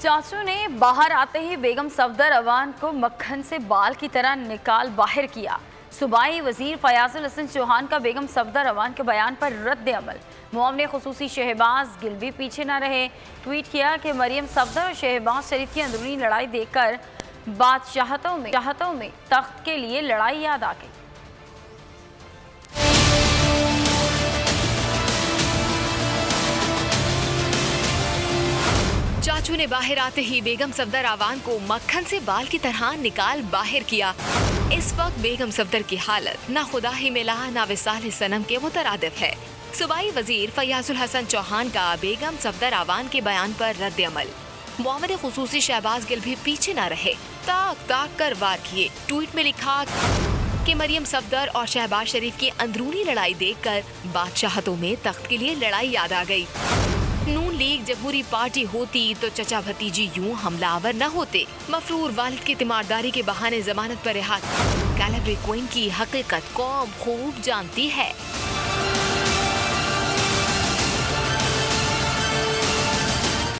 चाचू ने बाहर आते ही बेगम सफदर अवान को मक्खन से बाल की तरह निकाल बाहर किया। सूबाई वजीर फयाजुल हसन चौहान का बेगम सफदर अवान के बयान पर रद्द अमल। मुआवने खुसूसी शहबाज गिल भी पीछे न रहे। ट्वीट किया कि मरियम सफदर और शहबाज शरीफ की अंदरूनी लड़ाई देखकर बादशाहतों में तख्त के लिए लड़ाई याद आ गई। चाचू ने बाहर आते ही बेगम सफदर अवान को मक्खन से बाल की तरह निकाल बाहर किया। इस वक्त बेगम सफदर की हालत ना खुदा ही मिला ना विसाल सनम के मुतरादिफ है। सूबाई वजीर फयाजुल हसन चौहान का बेगम सफदर अवान के बयान पर रद्द अमल। मुआवने खुसूसी शहबाज गिल भी पीछे न रहे, ताक ताक कर वार किए। ट्वीट में लिखा कि मरियम सफदर और शहबाज शरीफ की अंदरूनी लड़ाई देखकर बादशाहतों में तख्त के लिए लड़ाई याद आ गई। नून लीग जमहूरी पार्टी होती तो चचा भतीजी यूं हमलावर न होते। मफरूर वालिद की तीमारदारी के बहाने जमानत पर रिहा कैलेबरी क्वीन की हकीकत कौम खूब जानती है।